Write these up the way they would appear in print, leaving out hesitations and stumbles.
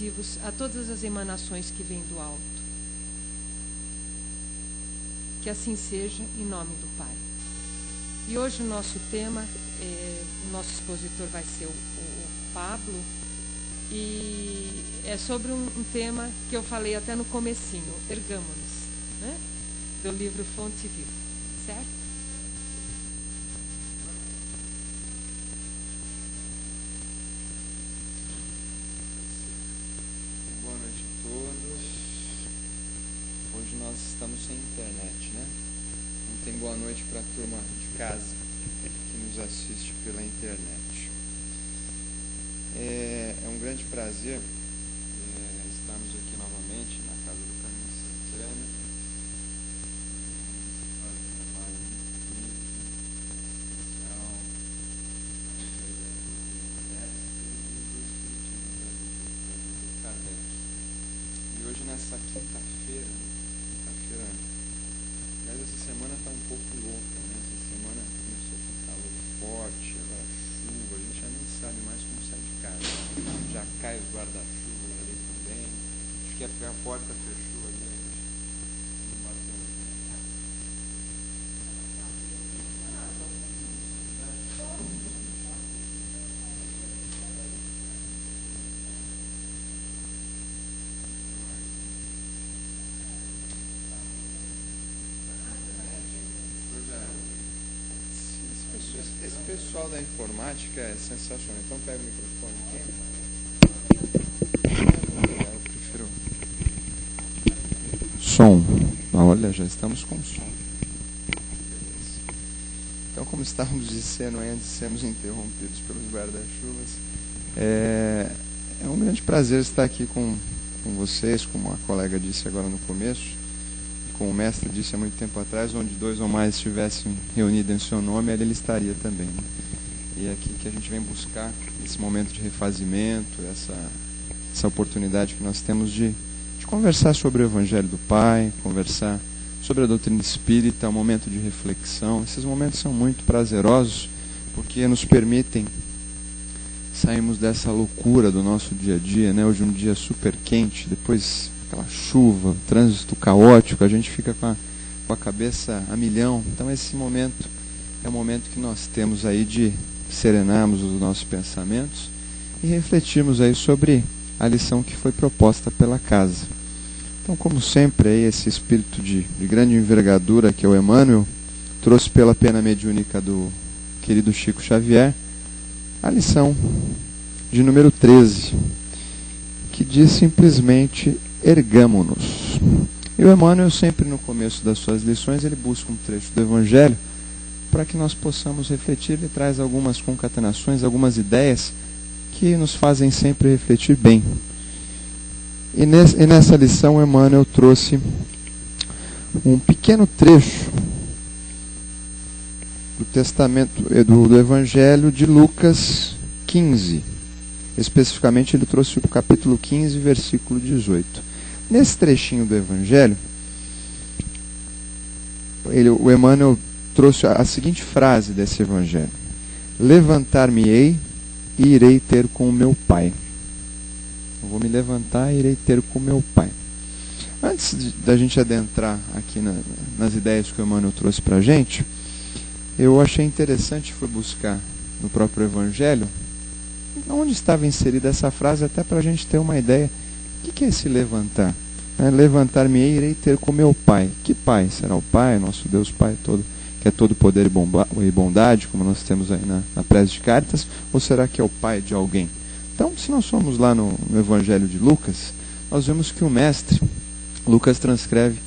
sensitivos a todas as emanações que vêm do alto. Que assim seja, em nome do Pai. E hoje o nosso tema, o nosso expositor vai ser o Pablo, e é sobre um tema que eu falei até no comecinho, Ergâmonos, né? Do livro Fonte Viva, certo? Boa noite a todos. Hoje nós estamos sem internet, né? Não tem boa noite para a turma de casa que nos assiste pela internet. É um grande prazer estarmos aqui novamente na Casa do Caminho Santana. Faz um trabalho muito bonito, especial, do Kardec. E hoje, nessa quinta-feira, aliás, essa semana está um pouco louca, né? Essa semana começou com calor forte, agora chuva, a gente já nem sabe mais como sair de casa. Já cai os guarda-chuvas ali também. Acho que a porta fechou ali. Não bateu. Esse pessoal da informática é sensacional. Então pega o microfone aqui. Eu prefiro som. Olha, já estamos com som. Beleza. Então, como estávamos dizendo antes de sermos interrompidos pelos guarda-chuvas, é um grande prazer estar aqui com vocês, como a colega disse agora no começo. Como o mestre disse há muito tempo atrás, onde 2 ou mais estivessem reunidos em seu nome, ele estaria também. Né? E é aqui que a gente vem buscar esse momento de refazimento, essa oportunidade que nós temos de conversar sobre o Evangelho do Pai, conversar sobre a doutrina espírita, um momento de reflexão. Esses momentos são muito prazerosos, porque nos permitem sairmos dessa loucura do nosso dia a dia, né? Hoje um dia super quente, depois aquela chuva, trânsito caótico, a gente fica com a cabeça a milhão. Então esse momento é o momento que nós temos aí de serenarmos os nossos pensamentos e refletirmos aí sobre a lição que foi proposta pela casa. Então, como sempre, aí, esse espírito de grande envergadura, que é o Emmanuel, trouxe pela pena mediúnica do querido Chico Xavier a lição de número 13, que diz simplesmente: ergamo-nos. E o Emmanuel, sempre no começo das suas lições, ele busca um trecho do Evangelho para que nós possamos refletir. Ele traz algumas concatenações, algumas ideias que nos fazem sempre refletir bem. E nessa lição, o Emmanuel trouxe um pequeno trecho do Testamento, do Evangelho de Lucas 15. Especificamente, ele trouxe o capítulo 15, versículo 18. Nesse trechinho do Evangelho, o Emmanuel trouxe a seguinte frase desse Evangelho: levantar-me-ei e irei ter com o meu Pai. Eu vou me levantar e irei ter com o meu Pai. Antes da gente adentrar aqui nas ideias que o Emmanuel trouxe para a gente, eu achei interessante, fui buscar no próprio Evangelho onde estava inserida essa frase, até para a gente ter uma ideia. O que é esse levantar? Levantar-me-ei e irei ter com meu Pai. Que Pai? Será o Pai, nosso Deus Pai todo, que é todo poder e bondade, como nós temos aí na prece de Cáritas? Ou será que é o Pai de alguém? Então, se nós formos lá no Evangelho de Lucas, nós vemos que o mestre, Lucas transcreve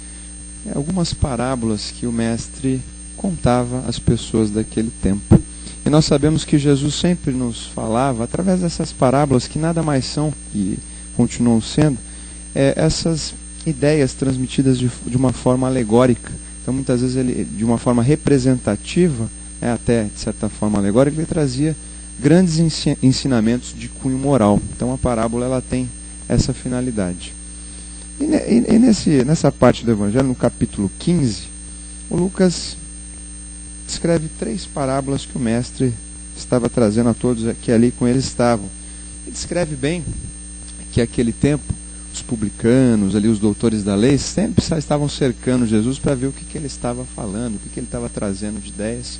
algumas parábolas que o mestre contava às pessoas daquele tempo. E nós sabemos que Jesus sempre nos falava, através dessas parábolas, que nada mais são, e continuam sendo, essas ideias transmitidas de uma forma alegórica. Então, muitas vezes, ele, de uma forma representativa, até de certa forma alegórica, ele trazia grandes ensinamentos de cunho moral. Então, a parábola ela tem essa finalidade. E nessa parte do Evangelho, no capítulo 15, o Lucas descreve 3 parábolas que o mestre estava trazendo a todos que ali com ele estavam. E descreve bem que aquele tempo os publicanos, ali os doutores da lei, sempre estavam cercando Jesus para ver o que ele estava falando, o que ele estava trazendo de ideias.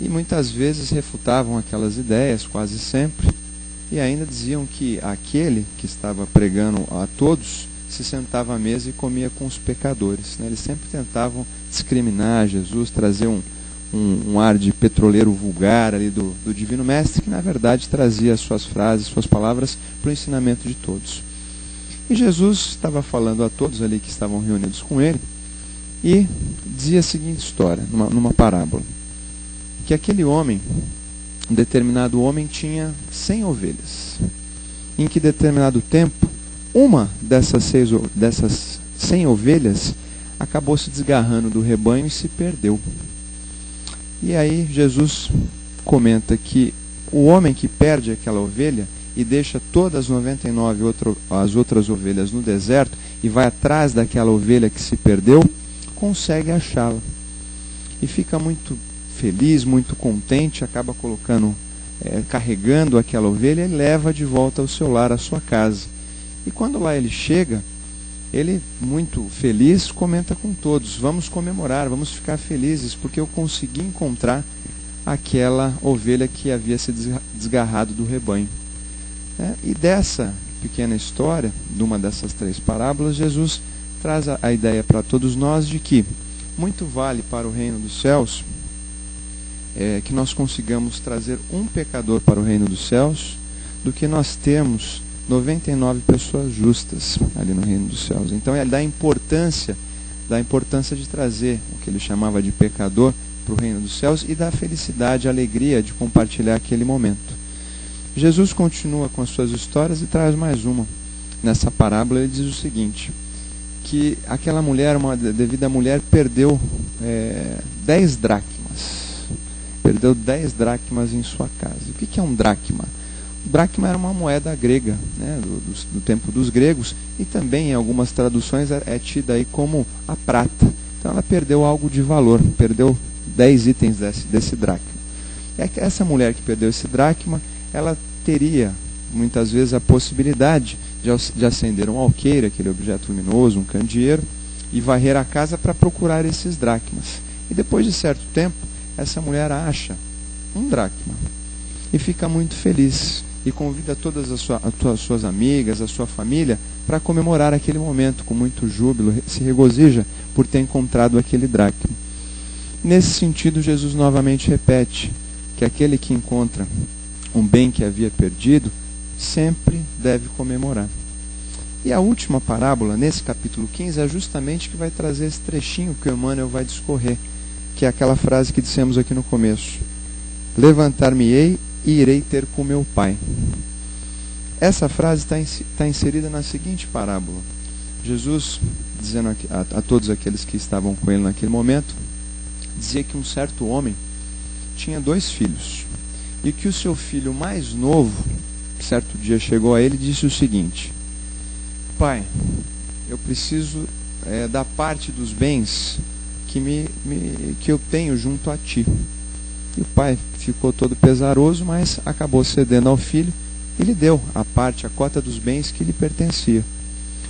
E muitas vezes refutavam aquelas ideias, quase sempre, e ainda diziam que aquele que estava pregando a todos se sentava à mesa e comia com os pecadores, né? Eles sempre tentavam discriminar Jesus, trazer um ar de petroleiro vulgar ali do Divino Mestre, que na verdade trazia as suas frases, suas palavras para o ensinamento de todos. E Jesus estava falando a todos ali que estavam reunidos com ele e dizia a seguinte história, numa parábola, que aquele homem, um determinado homem, tinha 100 ovelhas. Em que determinado tempo, uma dessas 100 ovelhas acabou se desgarrando do rebanho e se perdeu. E aí Jesus comenta que o homem que perde aquela ovelha e deixa todas as 99 as outras ovelhas no deserto e vai atrás daquela ovelha que se perdeu, consegue achá-la. E fica muito feliz, muito contente, acaba carregando aquela ovelha e leva de volta ao seu lar, à sua casa. E quando lá ele chega, ele, muito feliz, comenta com todos: vamos comemorar, vamos ficar felizes, porque eu consegui encontrar aquela ovelha que havia se desgarrado do rebanho. E dessa pequena história, de uma dessas 3 parábolas, Jesus traz a ideia para todos nós de que muito vale para o reino dos céus que nós consigamos trazer um pecador para o reino dos céus, do que nós temos 99 pessoas justas ali no reino dos céus. Então ele dá a importância de trazer o que ele chamava de pecador para o reino dos céus e da felicidade, a alegria de compartilhar aquele momento. Jesus continua com as suas histórias e traz mais uma. Nessa parábola ele diz o seguinte, que aquela mulher, uma devida mulher, perdeu 10 dracmas. Perdeu 10 dracmas em sua casa. O que é um dracma? O dracma era uma moeda grega, né, do tempo dos gregos, e também em algumas traduções é tida aí como a prata. Então ela perdeu algo de valor, perdeu 10 itens desse dracma. E essa mulher que perdeu esse dracma, ela teria muitas vezes a possibilidade de acender um alqueire, aquele objeto luminoso, um candeeiro, e varrer a casa para procurar esses dracmas. E depois de certo tempo, essa mulher acha um dracma e fica muito feliz e convida todas as suas amigas, a sua família, para comemorar aquele momento com muito júbilo, se regozija por ter encontrado aquele dracma. Nesse sentido, Jesus novamente repete que aquele que encontra um bem que havia perdido sempre deve comemorar. E a última parábola, nesse capítulo 15, é justamente que vai trazer esse trechinho que o Emmanuel vai discorrer, que é aquela frase que dissemos aqui no começo: levantar-me-ei e irei ter com meu Pai. Essa frase está inserida na seguinte parábola. Jesus, dizendo a todos aqueles que estavam com ele naquele momento, dizia que um certo homem tinha 2 filhos, e que o seu filho mais novo, certo dia chegou a ele e disse o seguinte: Pai, eu preciso da parte dos bens que eu tenho junto a ti. E o pai ficou todo pesaroso, mas acabou cedendo ao filho e lhe deu a parte, a cota dos bens que lhe pertencia.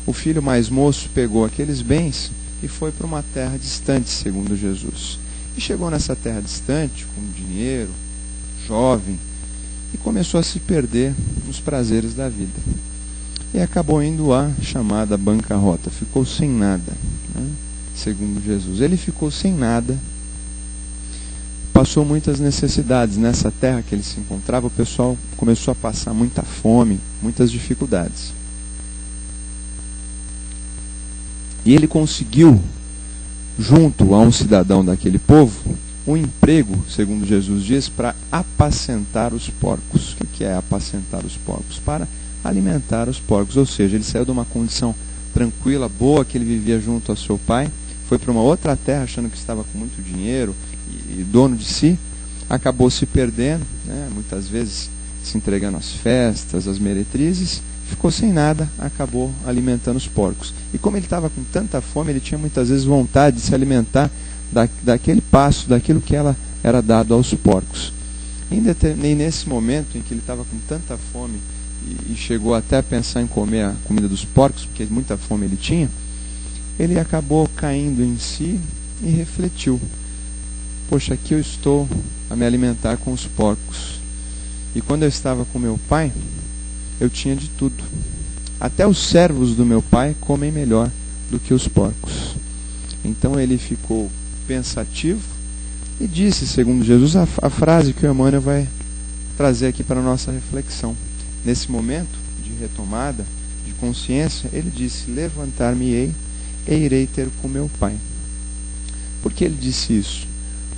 O filho mais moço pegou aqueles bens e foi para uma terra distante, segundo Jesus. E chegou nessa terra distante, com dinheiro, jovem, e começou a se perder nos prazeres da vida. E acabou indo à chamada bancarrota, ficou sem nada, né? Segundo Jesus. Ele ficou sem nada, passou muitas necessidades. Nessa terra que ele se encontrava, o pessoal começou a passar muita fome, muitas dificuldades. E ele conseguiu, junto a um cidadão daquele povo, um emprego, segundo Jesus diz, para apacentar os porcos. O que é apacentar os porcos? Para alimentar os porcos. Ou seja, ele saiu de uma condição tranquila, boa, que ele vivia junto ao seu pai, foi para uma outra terra achando que estava com muito dinheiro e dono de si, acabou se perdendo, né, muitas vezes se entregando às festas, às meretrizes, ficou sem nada, acabou alimentando os porcos. E como ele estava com tanta fome, ele tinha muitas vezes vontade de se alimentar daquele pasto, daquilo que era dado aos porcos. E nesse momento em que ele estava com tanta fome e chegou até a pensar em comer a comida dos porcos, porque muita fome ele tinha, ele acabou caindo em si e refletiu: poxa, aqui eu estou a me alimentar com os porcos, e quando eu estava com meu pai, eu tinha de tudo. Até os servos do meu pai comem melhor do que os porcos. Então ele ficou pensativo e disse, segundo Jesus, a frase que o Emmanuel vai trazer aqui para a nossa reflexão. Nesse momento de retomada, de consciência, ele disse: levantar-me-ei e irei ter com meu pai. Por que ele disse isso?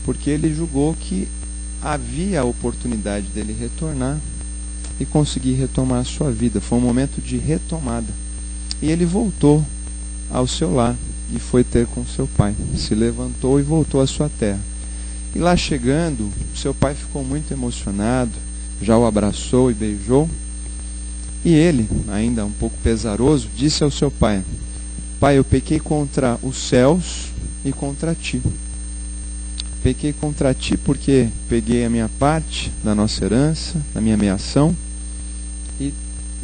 Porque ele julgou que havia a oportunidade dele retornar e conseguir retomar a sua vida. Foi um momento de retomada. E ele voltou ao seu lar e foi ter com seu pai. Se levantou e voltou à sua terra. E lá chegando, seu pai ficou muito emocionado, já o abraçou e beijou. E ele, ainda um pouco pesaroso, disse ao seu pai: pai, eu pequei contra os céus e contra ti. Pequei contra ti porque peguei a minha parte da nossa herança, da minha meação, e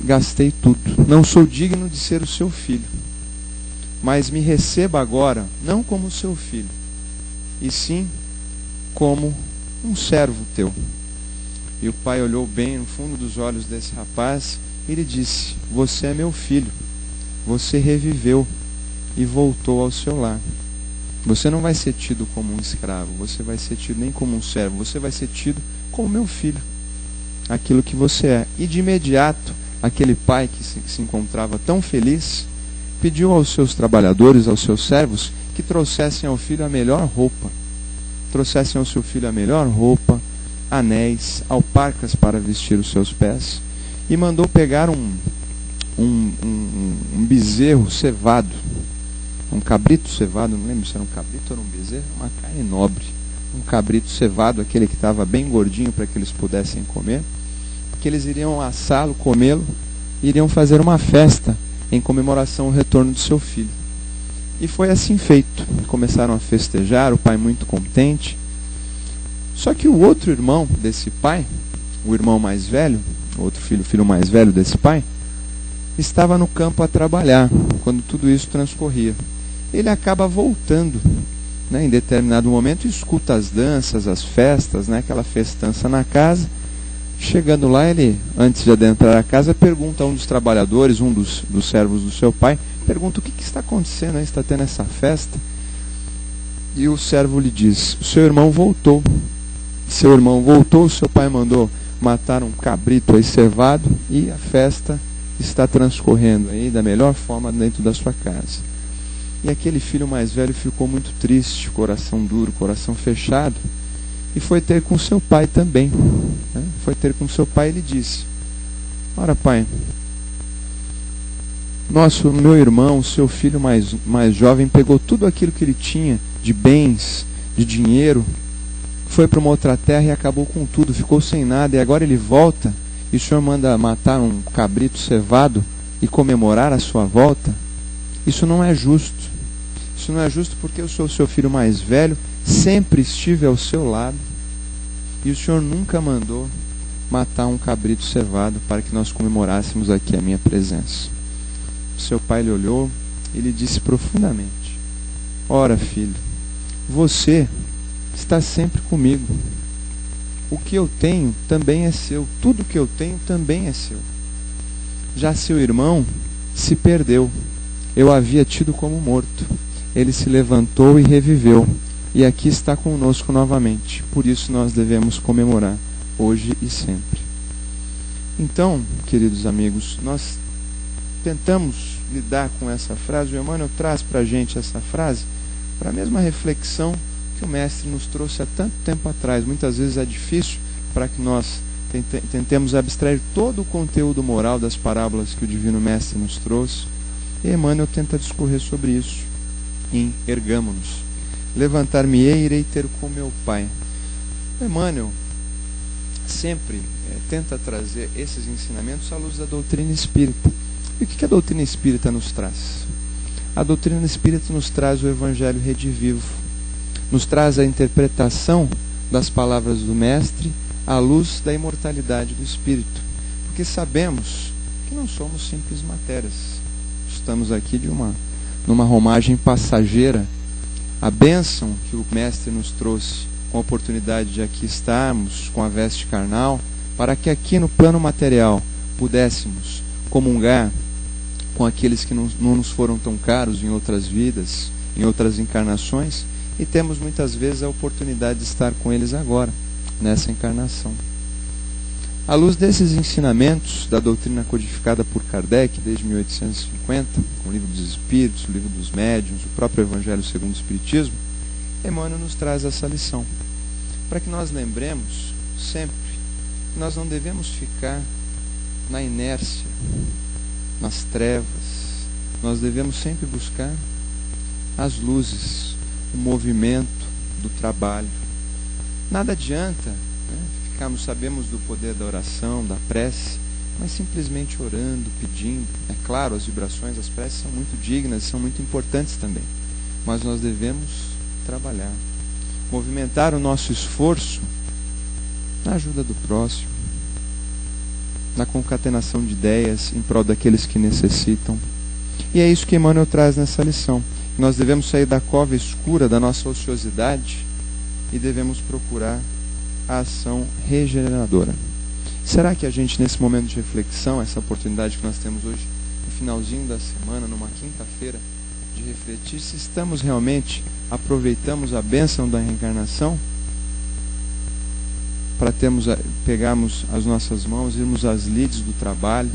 gastei tudo. Não sou digno de ser o seu filho, mas me receba agora, não como seu filho, e sim como um servo teu. E o pai olhou bem no fundo dos olhos desse rapaz e lhe disse: você é meu filho, você reviveu e voltou ao seu lar. Você não vai ser tido como um escravo, você vai ser tido nem como um servo, você vai ser tido como meu filho, aquilo que você é. E de imediato, aquele pai que se encontrava tão feliz, pediu aos seus trabalhadores, aos seus servos, que trouxessem ao filho a melhor roupa. Trouxessem ao seu filho a melhor roupa, anéis, alparcas para vestir os seus pés, e mandou pegar um bezerro cevado, um cabrito cevado, não lembro se era um cabrito ou era um bezerro, uma carne nobre, um cabrito cevado, aquele que estava bem gordinho para que eles pudessem comer, porque eles iriam assá-lo, comê-lo, e iriam fazer uma festa em comemoração ao retorno do seu filho. E foi assim feito. Começaram a festejar, o pai muito contente. Só que o outro irmão desse pai, o irmão mais velho, o outro filho, o filho mais velho desse pai, estava no campo a trabalhar, quando tudo isso transcorria. Ele acaba voltando, né, em determinado momento, e escuta as danças, as festas, né, aquela festança na casa. Chegando lá, ele, antes de adentrar a casa, pergunta a um dos trabalhadores, um dos servos do seu pai, pergunta: o que está acontecendo aí? Está tendo essa festa? E o servo lhe diz: o seu irmão voltou. Seu irmão voltou, o seu pai mandou matar um cabrito aí cevado, e a festa está transcorrendo aí da melhor forma dentro da sua casa. E aquele filho mais velho ficou muito triste, coração duro, coração fechado, e foi ter com seu pai também, né? Foi ter com seu pai e lhe disse: ora, pai, meu irmão, seu filho mais jovem, pegou tudo aquilo que ele tinha de bens, de dinheiro, foi para uma outra terra e acabou com tudo, ficou sem nada, e agora ele volta, e o senhor manda matar um cabrito cevado e comemorar a sua volta? Isso não é justo. Isso não é justo porque eu sou o seu filho mais velho, sempre estive ao seu lado, e o senhor nunca mandou matar um cabrito cevado para que nós comemorássemos aqui a minha presença. Seu pai lhe olhou e lhe disse profundamente: ora, filho, você está sempre comigo. O que eu tenho também é seu. Tudo que eu tenho também é seu. Já seu irmão se perdeu. Eu havia tido como morto. Ele se levantou e reviveu. E aqui está conosco novamente. Por isso nós devemos comemorar hoje e sempre. Então, queridos amigos, nós tentamos lidar com essa frase. O Emmanuel traz para a gente essa frase para a mesma reflexão que o Mestre nos trouxe há tanto tempo atrás. Muitas vezes é difícil para que nós tentemos abstrair todo o conteúdo moral das parábolas que o Divino Mestre nos trouxe. E Emmanuel tenta discorrer sobre isso em Ergamo-nos. Levantar-me-ei e irei ter com meu pai. Emmanuel sempre tenta trazer esses ensinamentos à luz da doutrina espírita. E o que a doutrina espírita nos traz? A doutrina espírita nos traz o Evangelho redivivo, nos traz a interpretação das palavras do Mestre à luz da imortalidade do Espírito. porque sabemos que não somos simples matérias. Estamos aqui numa romagem passageira. A bênção que o Mestre nos trouxe com a oportunidade de aqui estarmos com a veste carnal, para que aqui no plano material pudéssemos comungar com aqueles que não nos foram tão caros em outras vidas, em outras encarnações, e temos muitas vezes a oportunidade de estar com eles agora, nessa encarnação. À luz desses ensinamentos da doutrina codificada por Kardec desde 1850, com o Livro dos Espíritos, o Livro dos Médiuns, o próprio Evangelho segundo o Espiritismo, Emmanuel nos traz essa lição, para que nós lembremos sempre que nós não devemos ficar na inércia, nas trevas. Nós devemos sempre buscar as luzes, o movimento do trabalho. Nada adianta, sabemos do poder da oração, da prece, mas simplesmente orando, pedindo. É claro, as vibrações, as preces são muito dignas, são muito importantes também, mas nós devemos trabalhar, movimentar o nosso esforço na ajuda do próximo, na concatenação de ideias em prol daqueles que necessitam. E é isso que Emmanuel traz nessa lição. Nós devemos sair da cova escura da nossa ociosidade e devemos procurar a ação regeneradora. Será que a gente, nesse momento de reflexão, essa oportunidade que nós temos hoje, no finalzinho da semana, numa quinta-feira, de refletir se estamos realmente aproveitamos a bênção da reencarnação para pegarmos as nossas mãos, irmos às lides do trabalho,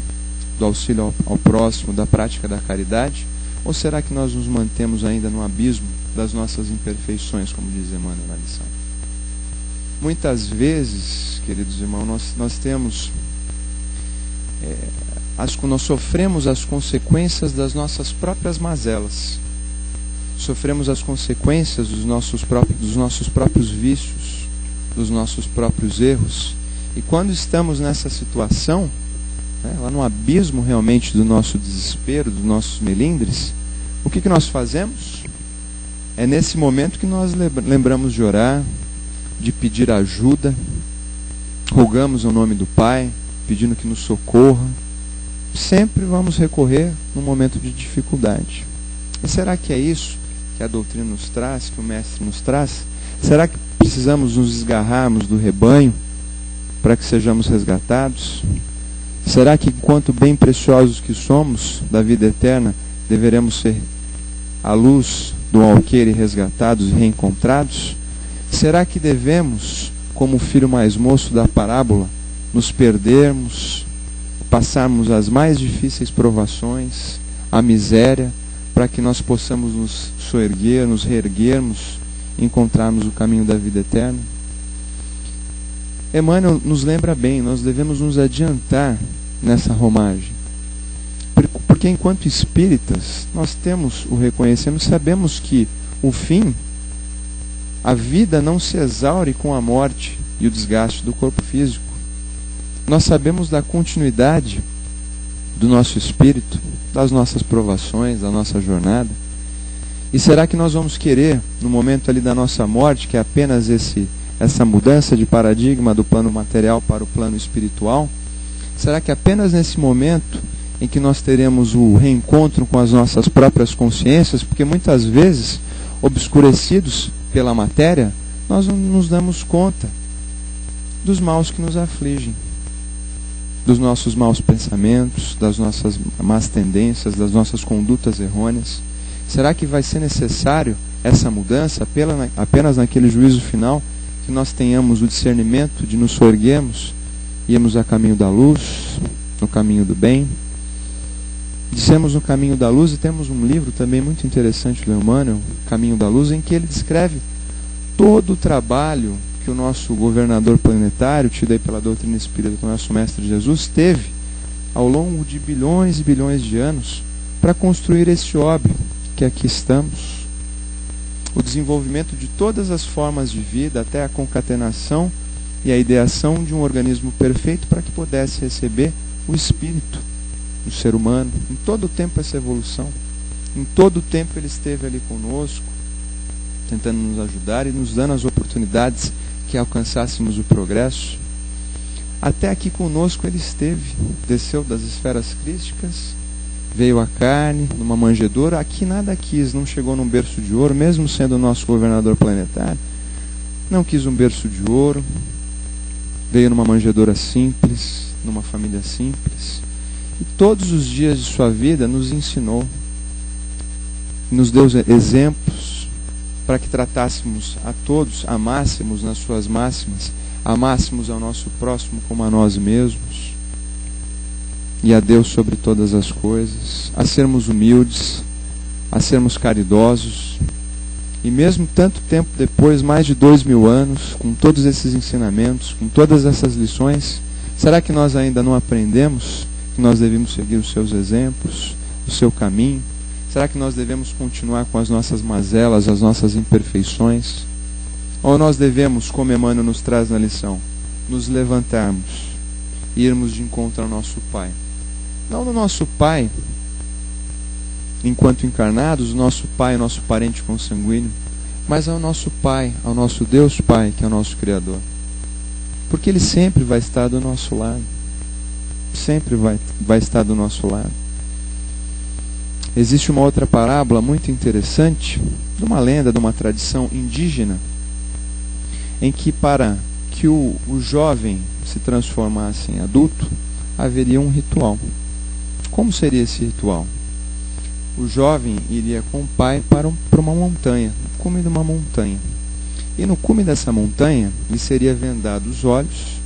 do auxílio ao próximo, da prática da caridade? Ou será que nós nos mantemos ainda no abismo das nossas imperfeições, como diz Emmanuel na lição? Muitas vezes, queridos irmãos, nós temos nós sofremos as consequências das nossas próprias mazelas, sofremos as consequências dos nossos próprios vícios, dos nossos próprios erros. E quando estamos nessa situação, lá no abismo realmente do nosso desespero, dos nossos melindres, o que nós fazemos? É nesse momento que nós lembramos de orar, de pedir ajuda, rogamos o nome do Pai, pedindo que nos socorra. Sempre vamos recorrer no momento de dificuldade. E será que é isso que a doutrina nos traz, que o Mestre nos traz? Será que precisamos nos desgarrarmos do rebanho para que sejamos resgatados? Será que, enquanto bem preciosos que somos da vida eterna, deveremos ser a luz do alqueire resgatados e reencontrados? Será que devemos, como o filho mais moço da parábola, nos perdermos, passarmos as mais difíceis provações, a miséria, para que nós possamos nos soerguer, nos reerguermos, encontrarmos o caminho da vida eterna? Emmanuel nos lembra bem, nós devemos nos adiantar nessa romagem. Porque enquanto espíritas, nós temos o reconhecemos, sabemos que o fim, a vida não se exaure com a morte e o desgaste do corpo físico. Nós sabemos da continuidade do nosso espírito, das nossas provações, da nossa jornada. E será que nós vamos querer, no momento ali da nossa morte, que é apenas essa mudança de paradigma do plano material para o plano espiritual? Será que apenas nesse momento em que nós teremos o reencontro com as nossas próprias consciências? Porque muitas vezes, obscurecidos pela matéria, nós não nos damos conta dos maus que nos afligem, dos nossos maus pensamentos, das nossas más tendências, das nossas condutas errôneas. Será que vai ser necessário essa mudança apenas naquele juízo final, que nós tenhamos o discernimento de nos soerguermos, irmos a caminho da luz, no caminho do bem? Dissemos no Caminho da Luz, e temos um livro também muito interessante do Emmanuel, Caminho da Luz, em que ele descreve todo o trabalho que o nosso governador planetário, tido aí pela doutrina espírita do nosso Mestre Jesus, teve ao longo de bilhões e bilhões de anos para construir esse orbe que aqui estamos. O desenvolvimento de todas as formas de vida, até a concatenação e a ideação de um organismo perfeito para que pudesse receber o espírito do ser humano. Em todo o tempo essa evolução, em todo o tempo ele esteve ali conosco, tentando nos ajudar e nos dando as oportunidades que alcançássemos o progresso. Até aqui conosco ele esteve, desceu das esferas crísticas, veio a carne, numa manjedoura, aqui nada quis, não chegou num berço de ouro, mesmo sendo o nosso governador planetário, não quis um berço de ouro, veio numa manjedoura simples, numa família simples, e todos os dias de sua vida nos ensinou, nos deu exemplos para que tratássemos a todos, amássemos nas suas máximas, amássemos ao nosso próximo como a nós mesmos, e a Deus sobre todas as coisas, a sermos humildes, a sermos caridosos. E mesmo tanto tempo depois, mais de 2000 anos, com todos esses ensinamentos, com todas essas lições, será que nós ainda não aprendemos que nós devemos seguir os seus exemplos, o seu caminho? Será que nós devemos continuar com as nossas mazelas, as nossas imperfeições? Ou nós devemos, como Emmanuel nos traz na lição, nos levantarmos e irmos de encontro ao nosso Pai? Não no nosso Pai, enquanto encarnados, o nosso Pai, nosso parente consanguíneo, mas ao nosso Pai, ao nosso Deus Pai, que é o nosso Criador. Porque Ele sempre vai estar do nosso lado. Sempre vai estar do nosso lado. Existe uma outra parábola muito interessante, de uma lenda, de uma tradição indígena, em que para que o jovem se transformasse em adulto, haveria um ritual. Como seria esse ritual? O jovem iria com o pai para uma montanha, no cume de uma montanha. E no cume dessa montanha, lhe seria vendado os olhos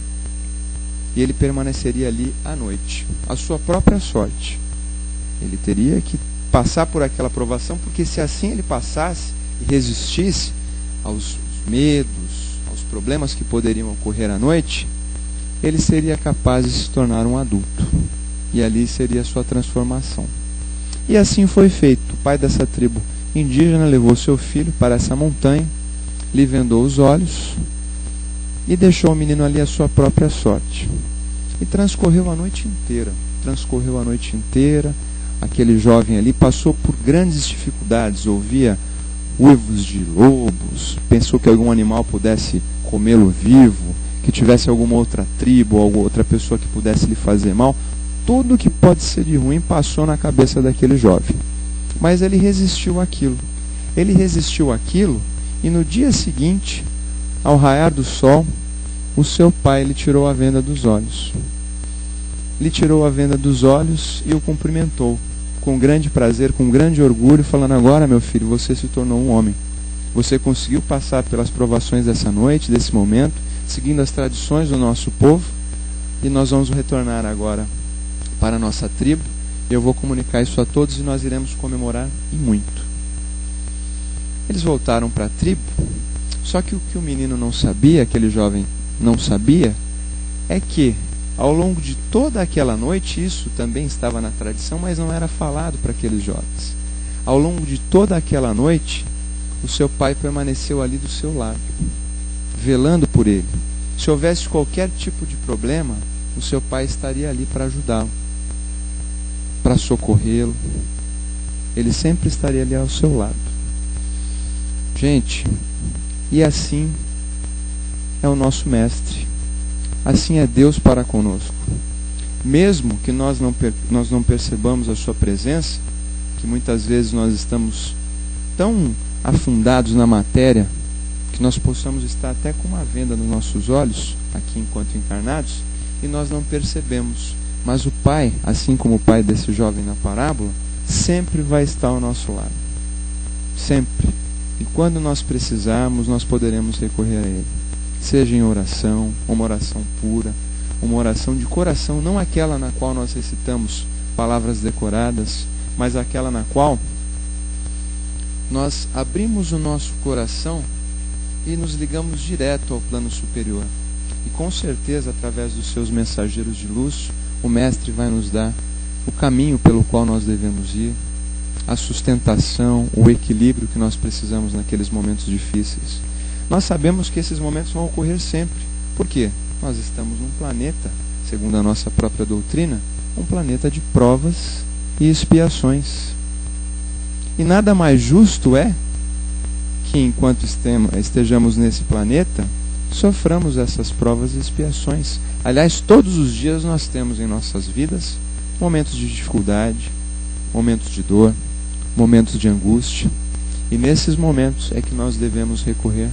e ele permaneceria ali à noite, à sua própria sorte. Ele teria que passar por aquela provação, porque se assim ele passasse e resistisse aos medos, aos problemas que poderiam ocorrer à noite, ele seria capaz de se tornar um adulto. E ali seria a sua transformação. E assim foi feito. O pai dessa tribo indígena levou seu filho para essa montanha, lhe vendou os olhos e deixou o menino ali à sua própria sorte. E transcorreu a noite inteira. Aquele jovem ali passou por grandes dificuldades, ouvia uivos de lobos, pensou que algum animal pudesse comê-lo vivo, que tivesse alguma outra tribo ou alguma outra pessoa que pudesse lhe fazer mal. Tudo que pode ser de ruim passou na cabeça daquele jovem. Mas ele resistiu àquilo. E no dia seguinte, ao raiar do sol, o seu pai lhe tirou a venda dos olhos. E o cumprimentou com grande prazer, com grande orgulho, falando: agora, meu filho, você se tornou um homem. Você conseguiu passar pelas provações dessa noite, desse momento, seguindo as tradições do nosso povo, e nós vamos retornar agora para a nossa tribo. Eu vou comunicar isso a todos e nós iremos comemorar e muito. Eles voltaram para a tribo, só que o que o menino não sabia, aquele jovem não sabia, é que ao longo de toda aquela noite, isso também estava na tradição, mas não era falado para aqueles jovens. Ao longo de toda aquela noite, o seu pai permaneceu ali do seu lado, velando por ele. Se houvesse qualquer tipo de problema, o seu pai estaria ali para ajudá-lo, para socorrê-lo. Ele sempre estaria ali ao seu lado. Gente, e assim é o nosso mestre. Assim é Deus para conosco. Mesmo que nós não percebamos a sua presença, que muitas vezes nós estamos tão afundados na matéria, que nós possamos estar até com uma venda nos nossos olhos, aqui enquanto encarnados, e nós não percebemos. Mas o Pai, assim como o pai desse jovem na parábola, sempre vai estar ao nosso lado. Sempre. E quando nós precisarmos, nós poderemos recorrer a Ele. Seja em oração, uma oração pura, uma oração de coração, não aquela na qual nós recitamos palavras decoradas, mas aquela na qual nós abrimos o nosso coração e nos ligamos direto ao plano superior. E com certeza, através dos seus mensageiros de luz, o Mestre vai nos dar o caminho pelo qual nós devemos ir, a sustentação, o equilíbrio que nós precisamos naqueles momentos difíceis. Nós sabemos que esses momentos vão ocorrer sempre. Por quê? Nós estamos num planeta, segundo a nossa própria doutrina, um planeta de provas e expiações. E nada mais justo é que, enquanto estejamos nesse planeta, soframos essas provas e expiações. Aliás, todos os dias nós temos em nossas vidas momentos de dificuldade, momentos de dor, momentos de angústia. E nesses momentos é que nós devemos recorrer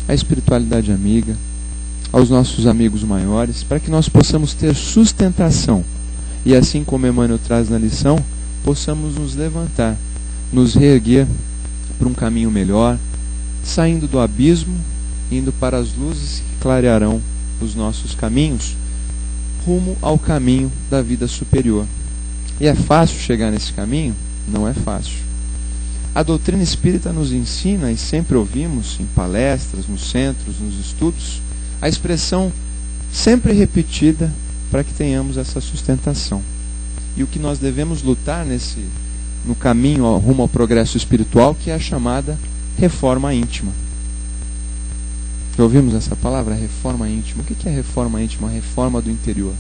à espiritualidade amiga, aos nossos amigos maiores, para que nós possamos ter sustentação. E assim como Emmanuel traz na lição, possamos nos levantar, nos reerguer para um caminho melhor, saindo do abismo, indo para as luzes que clarearão os nossos caminhos, rumo ao caminho da vida superior. E é fácil chegar nesse caminho? Não é fácil. A doutrina espírita nos ensina, e sempre ouvimos em palestras, nos centros, nos estudos, a expressão sempre repetida para que tenhamos essa sustentação. E o que nós devemos lutar no caminho rumo ao progresso espiritual, que é a chamada reforma íntima. Já ouvimos essa palavra, reforma íntima? O que é reforma íntima? A reforma do interior.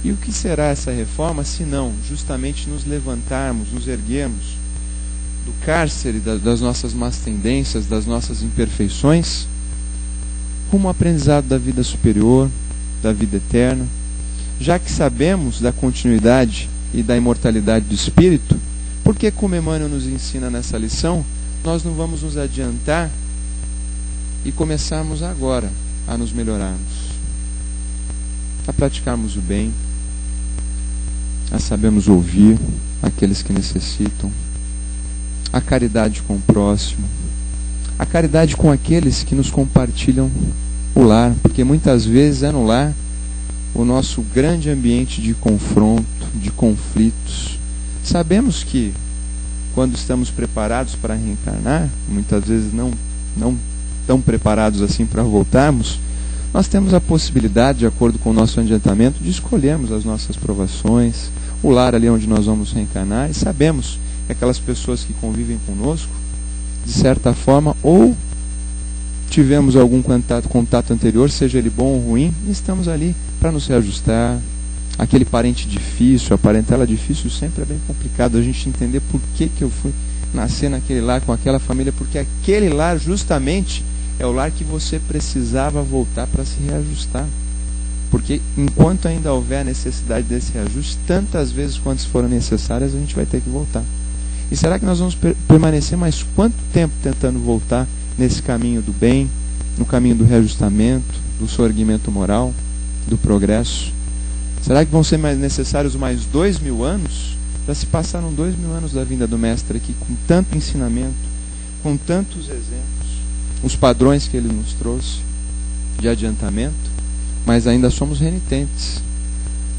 E o que será essa reforma, se não justamente nos levantarmos, nos erguermos do cárcere das nossas más tendências, das nossas imperfeições, rumo ao aprendizado da vida superior, da vida eterna. Já que sabemos da continuidade e da imortalidade do espírito, por que, como Emmanuel nos ensina nessa lição, nós não vamos nos adiantar e começarmos agora a nos melhorarmos, a praticarmos o bem, a sabermos ouvir aqueles que necessitam, a caridade com o próximo, a caridade com aqueles que nos compartilham o lar, porque muitas vezes é no lar o nosso grande ambiente de confronto, de conflitos. Sabemos que quando estamos preparados para reencarnar, muitas vezes não tão preparados assim para voltarmos, nós temos a possibilidade, de acordo com o nosso adiantamento, de escolhermos as nossas provações, o lar ali onde nós vamos reencarnar, e sabemos que aquelas pessoas que convivem conosco, de certa forma, ou tivemos algum contato anterior, seja ele bom ou ruim, e estamos ali para nos reajustar. Aquele parente difícil, a parentela difícil sempre é bem complicado a gente entender por que eu fui nascer naquele lar com aquela família, porque aquele lar justamente é o lar que você precisava voltar para se reajustar. Porque enquanto ainda houver necessidade desse reajuste, tantas vezes quantas forem necessárias, a gente vai ter que voltar. E será que nós vamos permanecer mais quanto tempo tentando voltar nesse caminho do bem, no caminho do reajustamento, do soerguimento moral, do progresso? Será que vão ser necessários mais 2000 anos? Já se passaram 2000 anos da vinda do Mestre aqui, com tanto ensinamento, com tantos exemplos, os padrões que ele nos trouxe de adiantamento, mas ainda somos renitentes,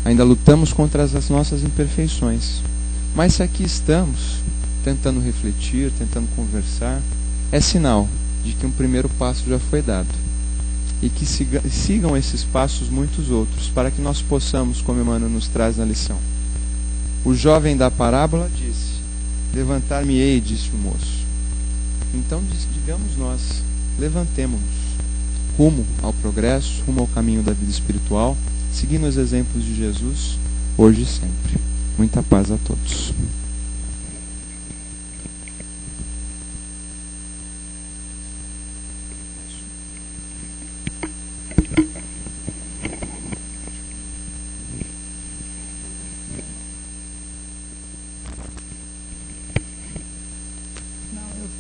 ainda lutamos contra as nossas imperfeições. Mas se aqui estamos, tentando refletir, tentando conversar, é sinal de que um primeiro passo já foi dado. E que sigam esses passos muitos outros, para que nós possamos, como Emmanuel nos traz na lição. O jovem da parábola disse: levantar-me-ei, disse o moço. Então, digamos nós, levantemo-nos, rumo ao progresso, rumo ao caminho da vida espiritual, seguindo os exemplos de Jesus, hoje e sempre. Muita paz a todos.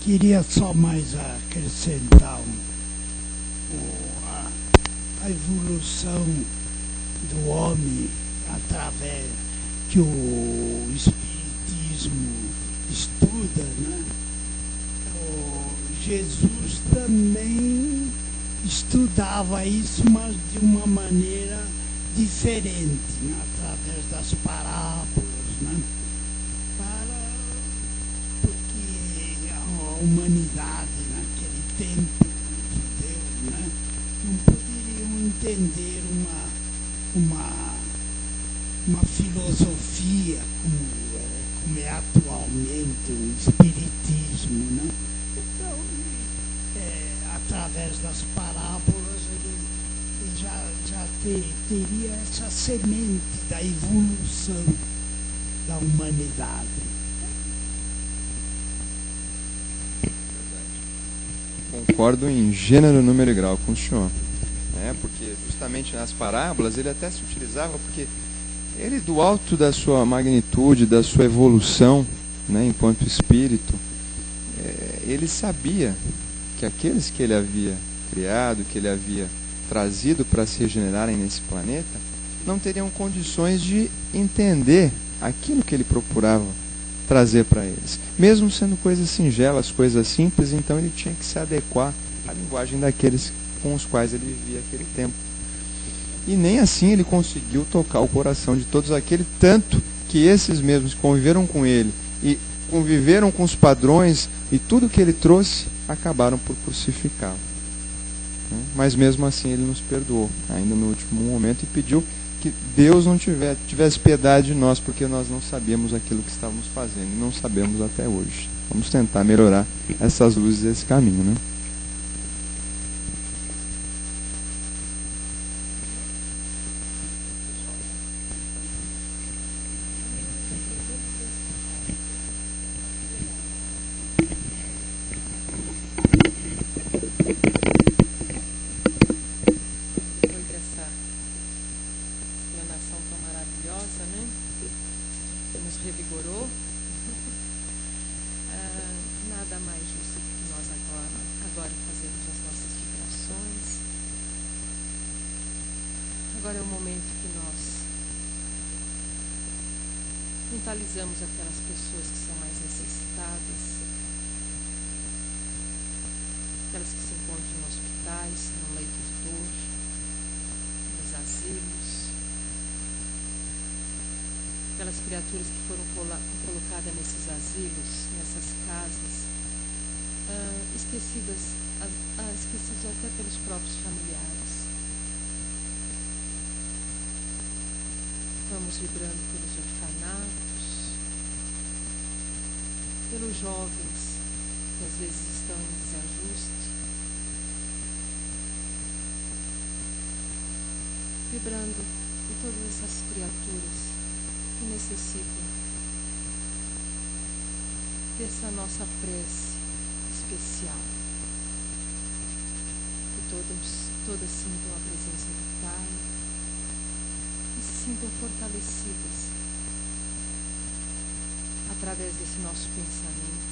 Queria só mais acrescentar a evolução do homem através que o Espiritismo estuda, né? Jesus também estudava isso, mas de uma maneira diferente, né? Através das parábolas, né? A humanidade naquele tempo, os judeus, né, não poderiam entender uma filosofia como é atualmente o Espiritismo, né? Então, através das parábolas, ele já teria essa semente da evolução da humanidade. concordo em gênero, número e grau com o senhor. Porque justamente nas parábolas ele até se utilizava, porque ele, do alto da sua magnitude, da sua evolução, enquanto espírito, ele sabia que aqueles que ele havia criado, que ele havia trazido para se regenerarem nesse planeta, não teriam condições de entender aquilo que ele procurava trazer para eles. Mesmo sendo coisas singelas, coisas simples, então ele tinha que se adequar à linguagem daqueles com os quais ele vivia aquele tempo. E nem assim ele conseguiu tocar o coração de todos aqueles, tanto que esses mesmos que conviveram com ele e conviveram com os padrões e tudo que ele trouxe, acabaram por crucificá-lo. Mas mesmo assim ele nos perdoou, ainda no último momento, e pediu que Deus não tivesse piedade de nós, porque nós não sabíamos aquilo que estávamos fazendo, e não sabemos até hoje. Vamos tentar melhorar essas luzes, esse caminho, né? Agora é o momento que nós mentalizamos aquelas pessoas que são mais necessitadas, aquelas que se encontram em hospitais, no leito de dor, nos asilos, aquelas criaturas que foram colocadas nesses asilos, nessas casas, esquecidas até pelos próprios familiares. Vamos vibrando pelos orfanatos, pelos jovens que às vezes estão em desajuste, vibrando por todas essas criaturas que necessitam dessa nossa prece especial. Que todas sintam a presença do Pai e se sintam fortalecidas através desse nosso pensamento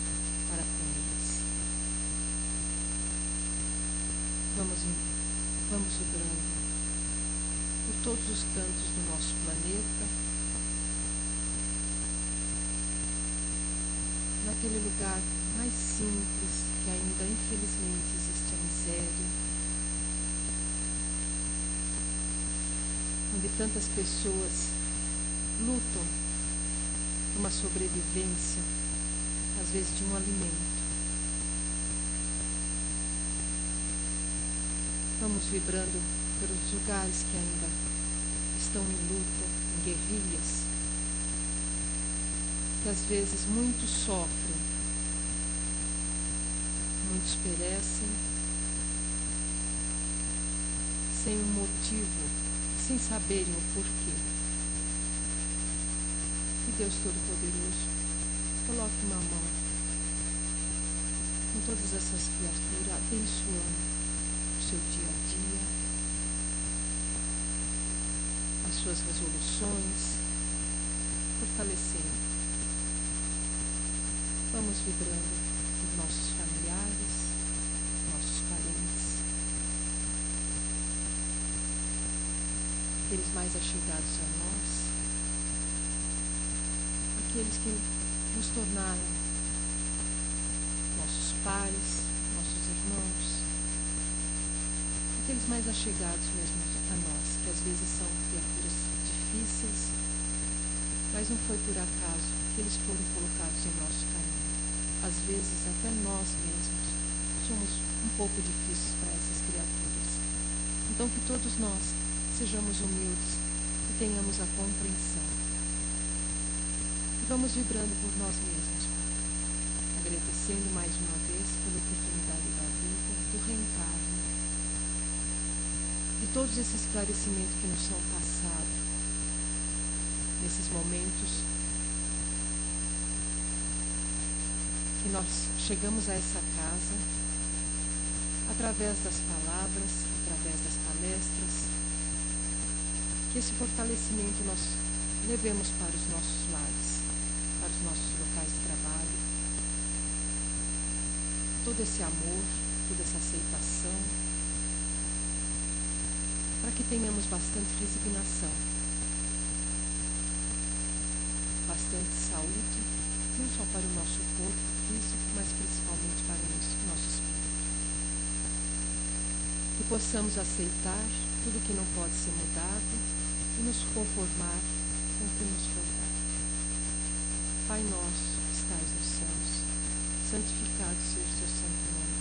para com eles. Vamos vibrando por todos os cantos do nosso planeta, naquele lugar mais simples que ainda infelizmente existe a miséria, onde tantas pessoas lutam por uma sobrevivência, às vezes de um alimento. Vamos vibrando pelos lugares que ainda estão em luta, em guerrilhas, que às vezes muitos sofrem, muitos perecem, sem um motivo, sem saberem o porquê. Que Deus Todo-Poderoso coloque uma mão com todas essas criaturas, abençoando o seu dia a dia, as suas resoluções, fortalecendo. Vamos vibrando por nossos familiares, nossos parentes, aqueles mais achegados a nós, aqueles que nos tornaram nossos pais, nossos irmãos, aqueles mais achegados mesmo a nós, que às vezes são criaturas difíceis, mas não foi por acaso que eles foram colocados em nosso caminho. Às vezes até nós mesmos somos um pouco difíceis para essas criaturas. Então que todos nós sejamos humildes e tenhamos a compreensão. E vamos vibrando por nós mesmos, Pai, agradecendo mais uma vez pela oportunidade da vida, do reencarno, de todos esses esclarecimentos que nos são passados nesses momentos que nós chegamos a essa casa através das palavras, através das palestras, que esse fortalecimento nós levemos para os nossos lares, para os nossos locais de trabalho, todo esse amor, toda essa aceitação, para que tenhamos bastante resignação, bastante saúde, não só para o nosso corpo físico, mas principalmente para o nosso espírito. Que possamos aceitar tudo que não pode ser mudado e nos conformar com o que nos for dado. Pai nosso, que estais nos céus, santificado seja o teu santo nome.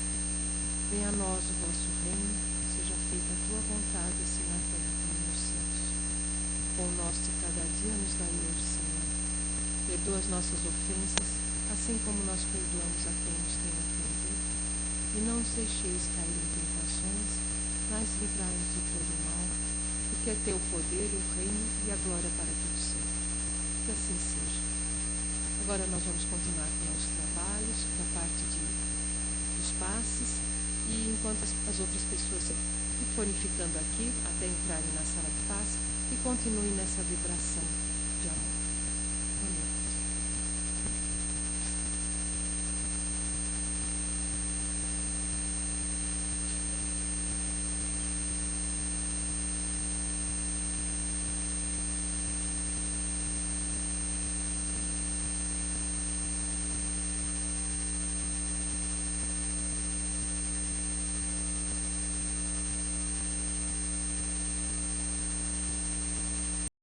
Venha a nós o vosso reino, seja feita a tua vontade, assim na terra como nos céus. O pão nosso de cada dia nos dai hoje, Senhor. Perdoa as nossas ofensas, assim como nós perdoamos a quem nos tem ofendido. E não nos deixeis cair em tentações, mas livrai-nos de todo o mal, porque é teu o poder, o reino e a glória para tudo sempre. Que assim seja. Agora nós vamos continuar com nossos trabalhos, com a parte dos passes, e enquanto as outras pessoas que forem ficando aqui, até entrarem na sala de passe, e continuem nessa vibração de amor.